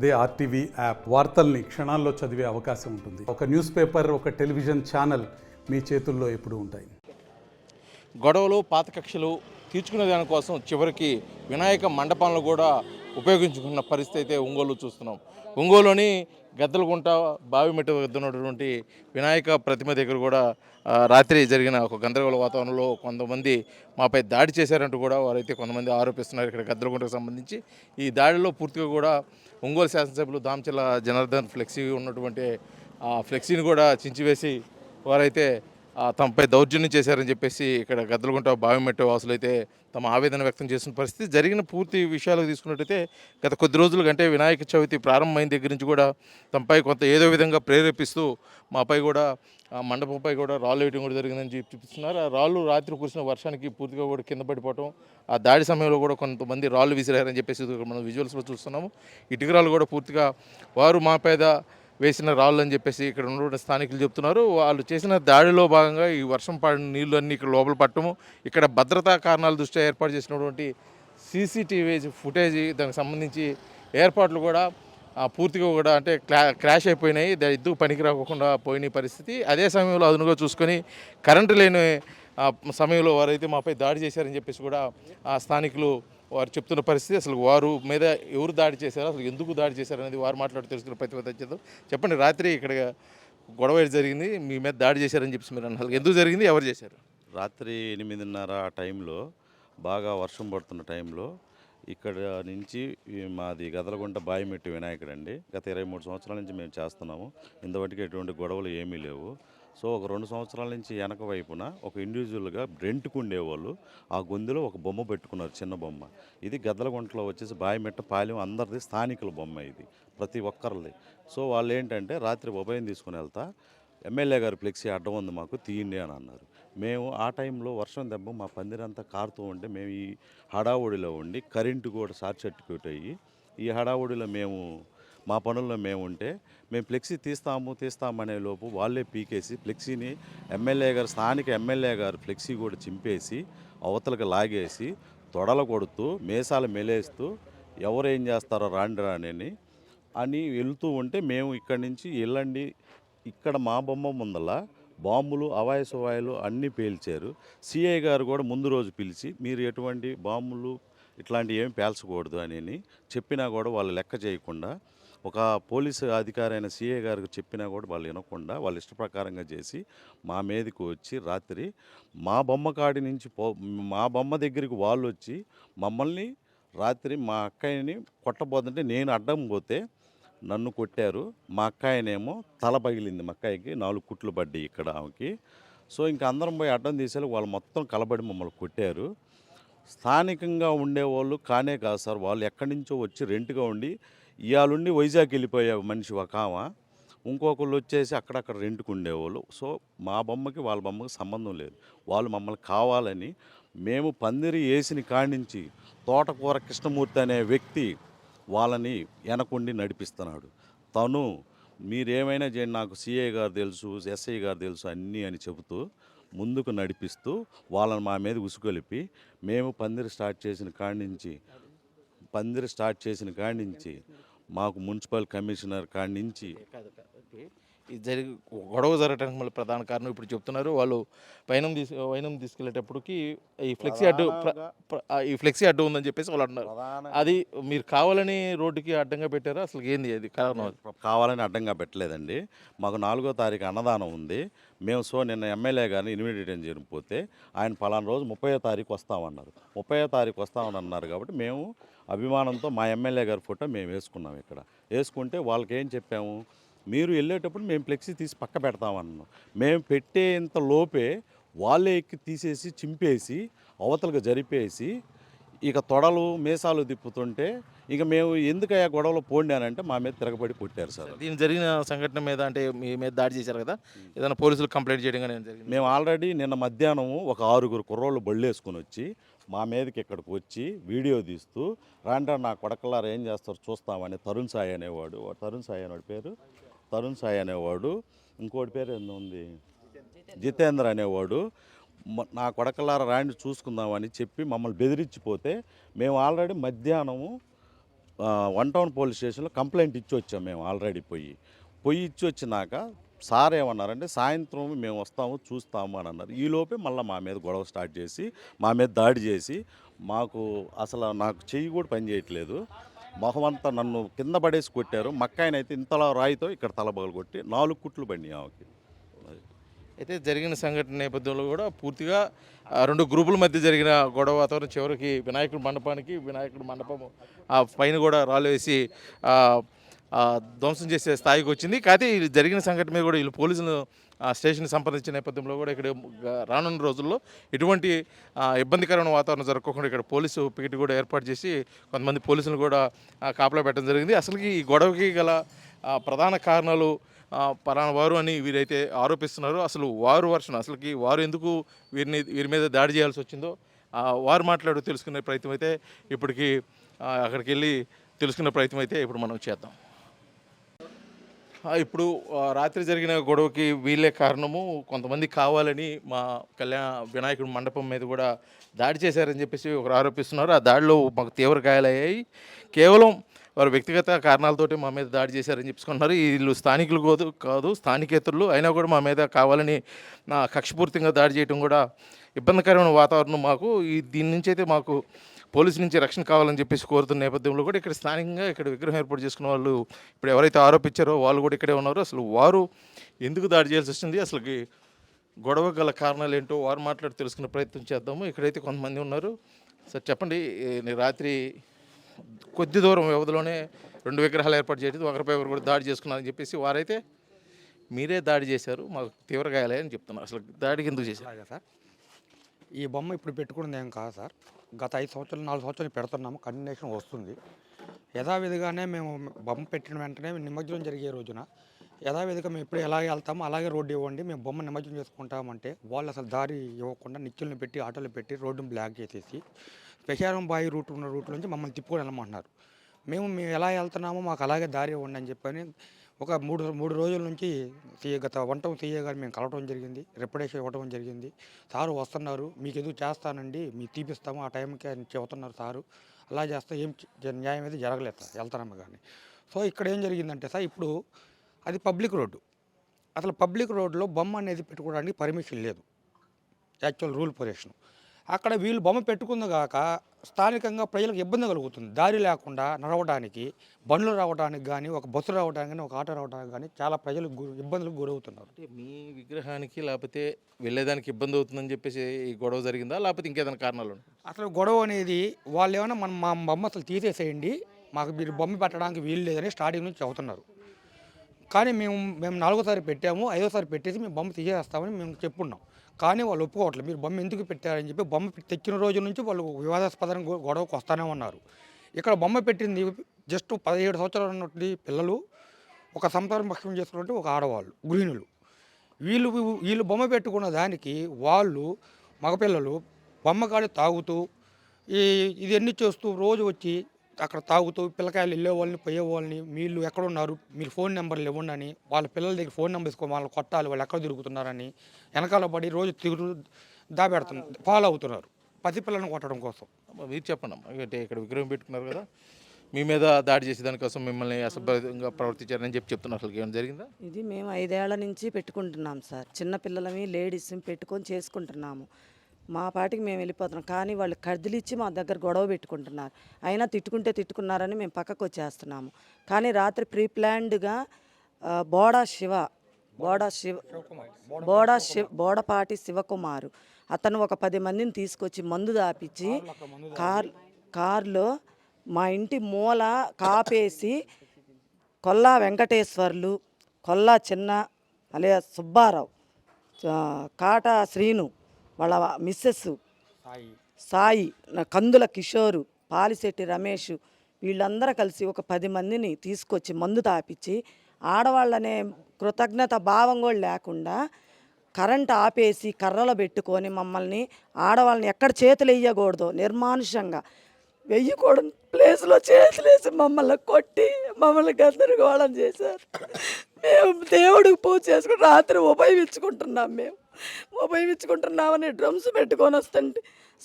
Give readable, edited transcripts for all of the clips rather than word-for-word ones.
అదే RTV app వార్తల్ని క్షణాల్లో చదివే అవకాశం ఉంటుంది. ఒక న్యూస్ పేపర్, ఒక టెలివిజన్ ఛానల్ మీ చేతుల్లో ఎప్పుడూ ఉంటాయి. గొడవలు, పాత కక్షలు తీర్చుకునే దానికోసం చివరికి వినాయక మండపాలను కూడా ఉపయోగించుకున్న పరిస్థితి అయితే ఒంగోలు చూస్తున్నాం. ఒంగోలులోని గద్దలగుంట బావిమెట్టు వద్ద ఉన్నటువంటి వినాయక ప్రతిమ దగ్గర కూడా రాత్రి జరిగిన ఒక గందరగోళ వాతావరణంలో కొంతమంది మాపై దాడి చేశారంటూ కూడా వారైతే కొంతమంది ఆరోపిస్తున్నారు. ఇక్కడ గద్దలగుంటకు సంబంధించి ఈ దాడిలో పూర్తిగా కూడా ఒంగోలు శాసనసభ్యులు దామచర్ల జనార్దన్ ఫ్లెక్సీ ఉన్నటువంటి ఫ్లెక్సీని కూడా చించివేసి వారైతే తమపై దౌర్జన్యం చేశారని చెప్పేసి ఇక్కడ గద్దలగుంట బావిమెట్టు వాసులు అయితే తమ ఆవేదన వ్యక్తం చేసిన పరిస్థితి. జరిగిన పూర్తి విషయాలకు తీసుకున్నట్టయితే గత కొద్ది రోజుల కంటే వినాయక చవితి ప్రారంభమైన దగ్గర నుంచి కూడా తమపై కొంత ఏదో విధంగా ప్రేరేపిస్తూ మాపై కూడా మండపంపై కూడా రాళ్ళు వేయడం కూడా జరిగిందని చూపిస్తున్నారు. ఆ రాళ్ళు రాత్రి కురిసిన వర్షానికి పూర్తిగా కూడా కింద పడిపోవటం, ఆ దాడి సమయంలో కూడా కొంతమంది రాళ్ళు విసిరారని చెప్పేసి మనం విజువల్స్లో చూస్తున్నాము. ఇటుకరాలు కూడా పూర్తిగా వారు మాపైద వేసిన రాళ్ళు అని చెప్పేసి ఇక్కడ ఉన్నటువంటి స్థానికులు చెప్తున్నారు. వాళ్ళు చేసిన దాడిలో భాగంగా ఈ వర్షం పడిన నీళ్ళు అన్నీ ఇక్కడ లోపల పట్టము, ఇక్కడ భద్రతా కారణాల దృష్ట్యా ఏర్పాటు చేసినటువంటి సీసీటీవీ ఫుటేజ్ దానికి సంబంధించి ఏర్పాట్లు కూడా పూర్తిగా కూడా అంటే క్రాష్ అయిపోయినాయి. ఎందుకు పనికి రాకుండా పోయిన పరిస్థితి. అదే సమయంలో అదునుగా చూసుకొని కరెంటు లేని సమయంలో వారైతే మాపై దాడి చేశారని చెప్పేసి కూడా ఆ స్థానికులు వారు చెప్తున్న పరిస్థితి. అసలు వారు మీద ఎవరు దాడి చేశారో, అసలు ఎందుకు దాడి చేశారు అనేది వారు మాట్లాడి తెలుసుకున్న ప్రతిపాదించేద్దాం. చెప్పండి, రాత్రి ఇక్కడ గొడవ జరిగింది, మీ మీద దాడి చేశారని చెప్పేసి మీరు అన్నారు. ఎందుకు జరిగింది, ఎవరు చేశారు? రాత్రి 8:30 ఆ టైంలో బాగా వర్షం పడుతున్న టైంలో ఇక్కడ నుంచి మాది గదలగుంట బాయిమెట్టు వినాయకుడు అండి. గత 23 సంవత్సరాల నుంచి మేము చేస్తున్నాము. ఇంతవరకు ఎటువంటి గొడవలు ఏమీ లేవు. సో ఒక 2 సంవత్సరాల నుంచి వెనక వైపున ఒక ఇండివిజువల్గా రెంట్కు ఉండేవాళ్ళు ఆ గొంతులో ఒక బొమ్మ పెట్టుకున్నారు, చిన్న బొమ్మ. ఇది గద్దలగుంటలో వచ్చేసి బాయిమెట్ట పాలెం అందరిది స్థానికుల బొమ్మ ఇది, ప్రతి ఒక్కరిది. సో వాళ్ళు ఏంటంటే రాత్రి ఉభయం తీసుకుని వెళ్తా ఎమ్మెల్యే గారు ఫ్లెక్సీ అడ్డం ఉంది మాకు తీయండి అని అన్నారు. మేము ఆ టైంలో వర్షం దెబ్బ మా పందిరంతా కారుతూ ఉంటే మేము ఈ హడావుడిలో ఉండి కరెంటు కూడా షార్ట్ సర్క్యూట్ అయ్యి ఈ హడావుడిలో మేము మా పనుల్లో మేము ఉంటే మేము ఫ్లెక్సీ తీస్తామనే లోపు వాళ్ళే పీకేసి ఫ్లెక్సీని స్థానిక ఎమ్మెల్యే గారు ఫ్లెక్సీ కూడా చింపేసి అవతలకు లాగేసి తొడల కొడుతూ మేసాలు మెలేస్తూ ఎవరేం చేస్తారో రాండి అని వెళ్తూ ఉంటే మేము ఇక్కడి నుంచి వెళ్ళండి, ఇక్కడ మా బొమ్మ ముందల బాంబులు అవాయసవాయులు అన్నీ పేల్చారు. సిఐ గారు కూడా ముందు రోజు పిలిచి మీరు ఎటువంటి బాంబులు ఇట్లాంటివి ఏమి పేల్చకూడదు అని చెప్పినా కూడా వాళ్ళు లెక్క చేయకుండా, ఒక పోలీసు అధికారి అయిన సిఐ గారికి చెప్పినా కూడా వాళ్ళు వినకుండా వాళ్ళు ఇష్ట ప్రకారంగా చేసి మా మీదకి వచ్చి రాత్రి మా బొమ్మ కాడి నుంచి మా బొమ్మ దగ్గరికి వాళ్ళు వచ్చి మమ్మల్ని రాత్రి మా అక్కయ్యని కొట్టబోతుంటే నేను అడ్డం పోతే నన్ను కొట్టారు. మా అక్కయ్యనేమో తల పగిలింది, మా అక్కయ్యకి 4 కుట్లు పడ్డాయి ఇక్కడ ఆమెకి. సో ఇంకా అందరం పోయి అడ్డం తీసేసి వాళ్ళు మొత్తం కలబడి మమ్మల్ని కొట్టారు. స్థానికంగా ఉండేవాళ్ళు కానే కాదు సార్, వాళ్ళు ఎక్కడి నుంచో వచ్చి రెంట్గా ఉండి ఇవాళుండి వైజాగ్ వెళ్ళిపోయే మనిషి ఒక ఆమె, ఇంకొకళ్ళు వచ్చేసి అక్కడక్కడ రెంట్కు ఉండేవాళ్ళు. సో మా బొమ్మకి వాళ్ళ బొమ్మకి సంబంధం లేదు. వాళ్ళు మమ్మల్ని కావాలని మేము పందిరి వేసిన కాడి నుంచి తోటకూర కృష్ణమూర్తి అనే వ్యక్తి వాళ్ళని వెనకుండి నడిపిస్తున్నాడు. తను మీరేమైనా చేయండి, నాకు సిఐ గారు తెలుసు, ఎస్ఐ గారు తెలుసు అన్నీ అని చెబుతూ ముందుకు నడిపిస్తూ వాళ్ళని మా మీద ఉసుకొలిపి మేము పందిరి స్టార్ట్ చేసిన కాడి నుంచి మాకు మున్సిపల్ కమిషనర్ కాడి నుంచి ఇది గొడవ జరగడానికి మళ్ళీ ప్రధాన కారణం ఇప్పుడు చెప్తున్నారు. వాళ్ళు వైనం తీసుకెళ్లేటప్పటికి ఈ ఫ్లెక్సీ అడ్డు ఉందని చెప్పేసి వాళ్ళు అంటున్నారు. అది మీరు కావాలని రోడ్డుకి అడ్డంగా పెట్టారా, అసలు ఏంది అది కారణం? కావాలని అడ్డంగా పెట్టలేదండి. మాకు 4వ తారీఖు అన్నదానం ఉంది. మేము నిన్న ఎమ్మెల్యే గారిని ఇన్విటేషన్ చేయకపోతే ఆయన పలానా రోజు 30వ తారీఖు వస్తామన్నారు. 30వ తారీఖు వస్తామని అన్నారు కాబట్టి మేము అభిమానంతో మా ఎమ్మెల్యే గారి ఫోటో మేము వేసుకున్నాం. ఇక్కడ వేసుకుంటే వాళ్ళకి ఏం చెప్పాము, మీరు వెళ్ళేటప్పుడు మేము ఫ్లెక్సీ తీసి పక్క పెడతామన్నాం. మేము పెట్టేంత లోపే వాళ్ళే ఎక్కి తీసేసి చింపేసి అవతలకు జరిపేసి ఇక తొడలు మేసాలు తిప్పుతుంటే ఇక మేము ఎందుకయ్యా గొడవలో పోండి అని అంటే మా మీద తిరగబడి కొట్టారు సార్. దీని జరిగిన సంఘటన మీద అంటే మీ మీద దాడి చేశారు కదా, ఏదైనా పోలీసులు కంప్లైంట్ చేయడం కానీ జరిగింది? మేము ఆల్రెడీ నిన్న మధ్యాహ్నం ఒక 6 కుర్రోళ్ళు బళ్ళేసుకుని వచ్చి మా మీదకి ఇక్కడికి వచ్చి వీడియో తీస్తూ రాండ్రా నా కొడకలారా ఏం చేస్తారు చూస్తామని తరుణ్ సాయి అనేవాడు, ఇంకోటి పేరు ఏందో ఉంది, జితేంద్ర అనేవాడు, నా కొడకలారా రాండి చూసుకుందామని చెప్పి మమ్మల్ని బెదిరించిపోతే మేము ఆల్రెడీ మధ్యాహ్నము వన్ టౌన్ పోలీస్ స్టేషన్లో కంప్లైంట్ ఇచ్చి వచ్చాం మేము ఆల్రెడీ పొయ్యి ఇచ్చి వచ్చినాక సార్ ఏమన్నారంటే సాయంత్రం మేము వస్తాము చూస్తాము అని అన్నారు. ఈలోపే మళ్ళీ మా మీద గొడవ స్టార్ట్ చేసి మా మీద దాడి చేసి నాకు చెయ్యి కూడా పని చేయట్లేదు, మొహం అంతా నన్ను కింద పడేసి కొట్టారు. మక్కాయనైతే ఇంతలా రాయితో ఇక్కడ తలబగలు కొట్టి 4 కుట్లు పడినాయి ఆమెకి. అయితే జరిగిన సంఘటన నేపథ్యంలో కూడా పూర్తిగా 2 గ్రూపుల మధ్య జరిగిన గొడవ వాతావరణం చివరికి వినాయకుడి మండపం ఆ పైన కూడా రాళ్ళు వేసి ధ్వంసం చేసే స్థాయికి వచ్చింది. కాకపోతే ఇది జరిగిన సంఘటన మీద కూడా వీళ్ళు పోలీసులు స్టేషన్ సంప్రదించిన నేపథ్యంలో కూడా ఇక్కడ రానున్న రోజుల్లో ఎటువంటి ఇబ్బందికరమైన వాతావరణం జరగకుండా ఇక్కడ పోలీసు పికెట్ కూడా ఏర్పాటు చేసి కొంతమంది పోలీసులు కూడా కాపలా పెట్టడం జరిగింది. అసలుకి ఈ గొడవకి గల ప్రధాన కారణాలు పలానా వారు అని వీరైతే ఆరోపిస్తున్నారు. అసలు వారు వర్షన్ అసలుకి వారు ఎందుకు వీరి మీద దాడి చేయాల్సి వచ్చిందో వారు మాట్లాడు తెలుసుకునే ప్రయత్నం అయితే ఇప్పటికీ అక్కడికి వెళ్ళి తెలుసుకునే ప్రయత్నం అయితే ఇప్పుడు మనం చేద్దాం. ఇప్పుడు రాత్రి జరిగిన గొడవకి వీళ్ళే కారణము, కొంతమంది కావాలని మా వినాయకుడి మండపం మీద కూడా దాడి చేశారని చెప్పేసి ఒకరు ఆరోపిస్తున్నారు. ఆ దాడిలో మాకు తీవ్ర గాయాలయ్యాయి, కేవలం వారు వ్యక్తిగత కారణాలతోటి మా మీద దాడి చేశారని చెప్పుకున్నారు. వీళ్ళు స్థానికులు కాదు స్థానికేతరులు, అయినా కూడా మా మీద కావాలని కక్షపూర్తిగా దాడి చేయడం కూడా ఇబ్బందికరమైన వాతావరణం మాకు. దీని నుంచి అయితే మాకు పోలీసు నుంచి రక్షణ కావాలని చెప్పేసి కోరుతున్న నేపథ్యంలో కూడా ఇక్కడ స్థానికంగా ఇక్కడ విగ్రహం ఏర్పాటు చేసుకున్న వాళ్ళు ఇప్పుడు ఎవరైతే ఆరోపించారో వాళ్ళు కూడా ఇక్కడే ఉన్నారు. అసలు వారు ఎందుకు దాడి చేయాల్సి వచ్చింది, అసలుకి గొడవ గల కారణాలు ఏంటో వారు మాట్లాడి తెలుసుకునే ప్రయత్నం చేద్దాము. ఇక్కడైతే కొంతమంది ఉన్నారు. సార్ చెప్పండి, రాత్రి కొద్ది దూరం వ్యవధిలోనే 2 విగ్రహాలు ఏర్పాటు చేయడం, ఒకరిపై ఒకరు కూడా దాడి చేసుకున్నారని చెప్పేసి వారైతే మీరే దాడి చేశారు, మాకు తీవ్ర గాయాలే అని చెప్తున్నారు. అసలు దాడికి ఎందుకు చేశారు? సార్, ఈ బొమ్మ ఇప్పుడు పెట్టుకున్నది ఏం కాదు సార్. గత 5 సంవత్సరాలు 4 సంవత్సరాలు పెడుతున్నాము, కంటిన్యూషన్ వస్తుంది. యథావిధిగానే మేము బొమ్మ పెట్టిన వెంటనే నిమజ్జనం జరిగే రోజున యథావిధిగా మేము ఎప్పుడు ఎలాగే వెళ్తామో అలాగే రోడ్డు ఇవ్వండి, మేము బొమ్మ నిమజ్జనం చేసుకుంటామంటే వాళ్ళు అసలు దారి ఇవ్వకుండా నిత్యులను పెట్టి ఆటోలు పెట్టి రోడ్డును బ్లాక్ చేసేసి పెషారం బాయి ఉన్న రూట్ నుంచి మమ్మల్ని తిప్పుకొని వెళ్ళమంటున్నారు. మేము ఎలా వెళ్తున్నామో మాకు అలాగే దారి ఇవ్వండి అని చెప్పని ఒక మూడు రోజుల నుంచి గత వంటం సీఏ గారు మేము కలవడం జరిగింది, రిప్రజెంటేషన్ ఇవ్వడం జరిగింది. సారు వస్తున్నారు, మీకు ఎదుగు చేస్తానండి, మీకు తీపిస్తాము ఆ టైంకి అని చెబుతున్నారు సారు. అలా చేస్తే ఏం న్యాయం అయితే జరగలేదు సార్, వెళ్తున్నాము కానీ. సో ఇక్కడ ఏం జరిగిందంటే సార్, ఇప్పుడు అది పబ్లిక్ రోడ్డు. అసలు పబ్లిక్ రోడ్లో బొమ్మ అనేది పెట్టుకోవడానికి పర్మిషన్ లేదు, యాక్చువల్ రూల్ పొజిషన్. అక్కడ వీళ్ళు బొమ్మ పెట్టుకుంది కాక స్థానికంగా ప్రజలకు ఇబ్బంది కలుగుతుంది. దారి లేకుండా నడవడానికి, బండ్లు రావడానికి కానీ, ఒక బస్సు రావడానికి కానీ, ఒక ఆటో రావడానికి కానీ చాలా ప్రజలు ఇబ్బందులకు గురవుతున్నారు. అంటే మీ విగ్రహానికి లేకపోతే వెళ్ళేదానికి ఇబ్బంది అవుతుందని చెప్పేసి ఈ గొడవ జరిగిందా, లేకపోతే ఇంకేదైనా కారణాలు? అసలు గొడవ అనేది వాళ్ళు ఏమైనా మా బొమ్మ అసలు తీసేసేయండి, మాకు మీరు బొమ్మ పెట్టడానికి వీలు లేదని స్టార్టింగ్ నుంచి చెబుతున్నారు. కానీ మేము 4వ పెట్టాము, 5వ పెట్టేసి మేము బొమ్మ తీసేస్తామని మేము చెప్పున్నాం. కానీ వాళ్ళు ఒప్పుకోవట్లేదు. మీరు బొమ్మ ఎందుకు పెట్టారని చెప్పి బొమ్మ తెచ్చిన రోజు నుంచి వాళ్ళు వివాదాస్పదంగా గొడవకు వస్తూనే ఉన్నారు. ఇక్కడ బొమ్మ పెట్టింది జస్ట్ 17 సంవత్సరాలు ఉన్నటువంటి పిల్లలు, ఒక సంసారం భక్షం చేసుకున్నట్టు ఒక ఆడవాళ్ళు, గృహిణులు. వీళ్ళు బొమ్మ పెట్టుకున్న దానికి వాళ్ళు మగపిల్లలు బొమ్మకాడి తాగుతూ ఇవన్నీ చేస్తూ రోజు వచ్చి అక్కడ తాగుతూ పిల్లకాయలు వెళ్ళేవాళ్ళని పోయేవాళ్ళని వీళ్ళు ఎక్కడున్నారు, మీరు ఫోన్ నెంబర్లు ఇవ్వండి అని వాళ్ళ పిల్లల దగ్గర ఫోన్ నెంబర్ తీసుకో, వాళ్ళు కొట్టాలి, వాళ్ళు ఎక్కడ తిరుగుతున్నారని వెనకాల పడి రోజు దాబెడుతున్నారు, ఫాలో అవుతున్నారు పసి పిల్లలను కొట్టడం కోసం. మీరు చెప్పండి అమ్మా, అంటే ఇక్కడ విగ్రహం పెట్టుకున్నారు కదా, మీ మీద దాడి చేసే దానికోసం మిమ్మల్ని అసభ్యంగా ప్రవర్తించారని చెప్తున్నారు. అసలు ఏమైనా జరిగిందా? ఇది మేము 5 ఏళ్ల నుంచి పెట్టుకుంటున్నాం సార్. చిన్నపిల్లలమి లేడీస్ పెట్టుకొని చేసుకుంటున్నాము. మా పాటికి మేము వెళ్ళిపోతున్నాం, కానీ వాళ్ళు కదిలిచ్చి మా దగ్గర గొడవ పెట్టుకుంటున్నారు. అయినా తిట్టుకున్నారని మేము పక్కకు వచ్చేస్తున్నాము. కానీ రాత్రి ప్రీప్లాన్డ్గా బోడపాటి శివకుమారు అతను ఒక 10 మందిని తీసుకొచ్చి మందు దాపించి కార్లో మా ఇంటి మూల కాపేసి కొల్లా వెంకటేశ్వర్లు, కొల్లా చిన్న అలియా సుబ్బారావు, కాటా శ్రీను, వాళ్ళ మిస్సెస్ సాయి, కందుల కిషోరు, పాలిశెట్టి రమేష్, వీళ్ళందరూ కలిసి ఒక 10 మందిని తీసుకొచ్చి మందు తాపించి ఆడవాళ్ళనే కృతజ్ఞత భావం కూడా లేకుండా కరెంట్ ఆపేసి కర్రలు పెట్టుకొని మమ్మల్ని ఆడవాళ్ళని ఎక్కడ చేతులు వేయకూడదు నిర్మానుషంగా వెయ్యకూడదు ప్లేస్లో చేతులేసి మమ్మల్ని కొట్టి మమ్మల్ని గందరగోళం చేశారు. మేము దేవుడికి పూజ చేసుకుని రాత్రి ఉపయోగించుకుంటున్నాం. మేము ఉపయోగించుకుంటున్నామని డ్రమ్స్ పెట్టుకొని వస్తుంటే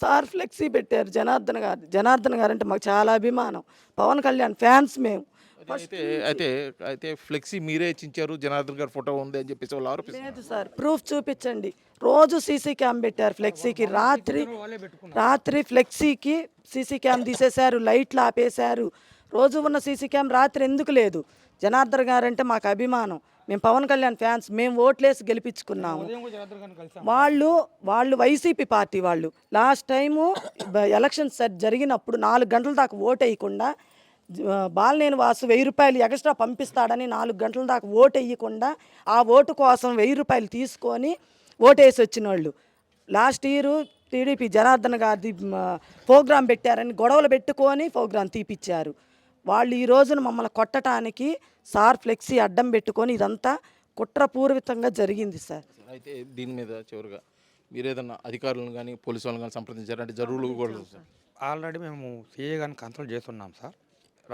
సార్ ఫ్లెక్సీ పెట్టారు. జనార్దన్ గారు అంటే మాకు చాలా అభిమానం. పవన్ కళ్యాణ్ ఫ్యాన్స్ మేము. అయితే అయితే అయితే ఫ్లెక్సీ మీరే ఇచ్చించారు, జనార్దన్ గారి ఫోటో ఉంది అని చెప్పేసి వాళ్ళు ఆరోపిస్తారు. లేదు సార్, ప్రూఫ్ చూపించండి. రోజు సీసీ క్యామ్ పెట్టారు ఫ్లెక్సీకి. రాత్రి ఫ్లెక్సీకి సీసీ క్యామ్ తీసేశారు, లైట్లు ఆపేశారు. రోజు ఉన్న సీసీ క్యామ్ రాత్రి ఎందుకు లేదు? జనార్దన్ గారు అంటే మాకు అభిమానం. మేము పవన్ కళ్యాణ్ ఫ్యాన్స్. మేము ఓట్లేసి గెలిపించుకున్నాము. వాళ్ళు వైసీపీ పార్టీ వాళ్ళు. లాస్ట్ టైము ఎలక్షన్స్ జరిగినప్పుడు 4 గంటల దాకా ఓటు వేయకుండా బాలినేని వాసు 1000 రూపాయలు ఎక్స్ట్రా పంపిస్తాడని 4 గంటల దాకా ఓటు వేయకుండా ఆ ఓటు కోసం 1000 రూపాయలు తీసుకొని ఓటేసి వచ్చిన వాళ్ళు. లాస్ట్ ఇయర్ టీడీపీ జనార్దన్ గారిది ప్రోగ్రాం పెట్టారని గొడవలు పెట్టుకొని ప్రోగ్రాం తీపిచ్చారు. వాళ్ళు ఈ రోజున మమ్మల్ని కొట్టడానికి సార్ ఫ్లెక్సీ అడ్డం పెట్టుకొని ఇదంతా కుట్రపూర్వితంగా జరిగింది సార్. అయితే దీని మీద చివరిగా మీరు ఏదన్నా అధికారులను కానీ పోలీసు వాళ్ళని కానీ సంప్రదించారంటే జరువులు కూడా సార్? ఆల్రెడీ మేము సీఏ గారిని కన్సల్ట్ చేస్తున్నాం సార్.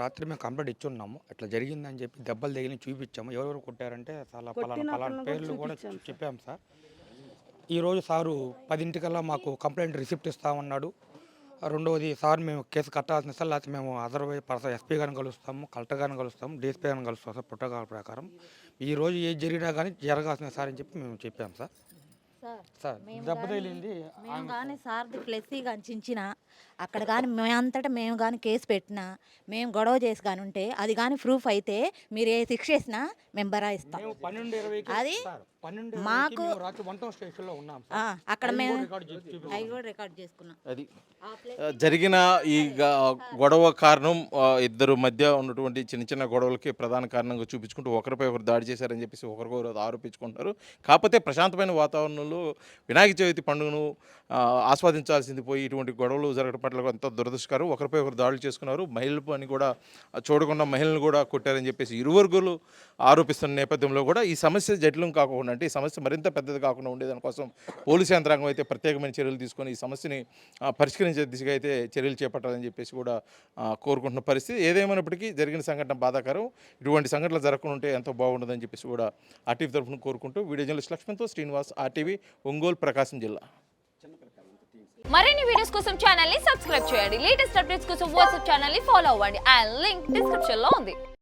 రాత్రి మేము కంప్లైంట్ ఇచ్చున్నాము, అట్లా జరిగిందని చెప్పి దెబ్బలు తగిలి చూపించాము. ఎవరెవరు కొట్టారంటే చాలా పలానా పేర్లు కూడా చెప్పాము సార్. ఈరోజు సారు 10 మాకు కంప్లైంట్ రిసిప్ట్ ఇస్తామన్నాడు. రెండవది సార్ మేము కేసు కట్టాల్సిన సార్, లేకపోతే మేము అదర్వైజ్ పర్సన్ ఎస్పీ గారిని కలుస్తాము, కలెక్టర్ గారిని కలుస్తాము, డీఎస్పీ గారిని కలుస్తాం సార్. ప్రోటోకాల్ ప్రకారం ఈరోజు ఏది జరిగినా కానీ జరగాల్సిన సార్ అని చెప్పి మేము చెప్పాము సార్. సార్ దెబ్బ తగిలింది మేము కానీ సార్ది ఫ్లెక్సీ కానీ చించిన అక్కడ కానీ మేమంతటా మేము కానీ కేసు పెట్టినా, మేము గొడవ చేసి కానీ ఉంటే అది కానీ ప్రూఫ్ అయితే మీరు ఏ శిక్ష వేసినా మేము బరాయిస్తాం. అది మాకు అక్కడ మేము అవి కూడా రికార్డ్ చేసుకున్నాం. అది జరిగిన ఈ గొడవ కారణం ఇద్దరు మధ్య ఉన్నటువంటి చిన్న చిన్న గొడవలకి ప్రధాన కారణంగా చూపించుకుంటూ ఒకరిపై ఒకరు దాడి చేశారని చెప్పేసి ఒకరికొకరు ఆరోపించుకుంటారు. కాకపోతే ప్రశాంతమైన వాతావరణంలో వినాయక చవితి పండుగను ఆస్వాదించాల్సింది పోయి ఇటువంటి గొడవలు జరగడం పట్ల ఎంతో దురదృష్టకరం. ఒకరిపై ఒకరు దాడులు చేసుకున్నారు. మహిళల పని కూడా చూడకుండా మహిళలను కూడా కొట్టారని చెప్పేసి ఇరువర్గులు ఆరోపిస్తున్న నేపథ్యంలో కూడా ఈ సమస్య జటిలం కాకుండా, అంటే ఈ సమస్య మరింత పెద్దది కాకుండా ఉండేదానికోసం పోలీసు యంత్రాంగం అయితే ప్రత్యేకమైన చర్యలు తీసుకొని ఈ సమస్యని పరిష్కరించే దిశగా అయితే చర్యలు చేపట్టాలని చెప్పేసి కూడా కోరుకుంటున్న పరిస్థితి. ఏదేమైనప్పటికీ జరిగిన సంఘటన బాధాకరం. ఇటువంటి సంఘటనలు జరగకుండా ఉంటే ఎంతో బాగుండదని చెప్పేసి కూడా ఆర్టీవీ తరఫున కోరుకుంటూ వీడియో జర్నలిస్ట్ లక్ష్మణ్తో శ్రీనివాస్, ఆర్టీవీ, ఒంగోలు, ప్రకాశం జిల్లా. మరిన్ని వీడియోస్ కోసం ఛానల్ ని సబ్స్క్రైబ్ చేయండి. లేటెస్ట్ అప్డేట్స్ కోసం వాట్సాప్ ఛానల్ ని ఫాలో అవ్వండి. ఆ లింక్ డిస్క్రిప్షన్ లో ఉంది.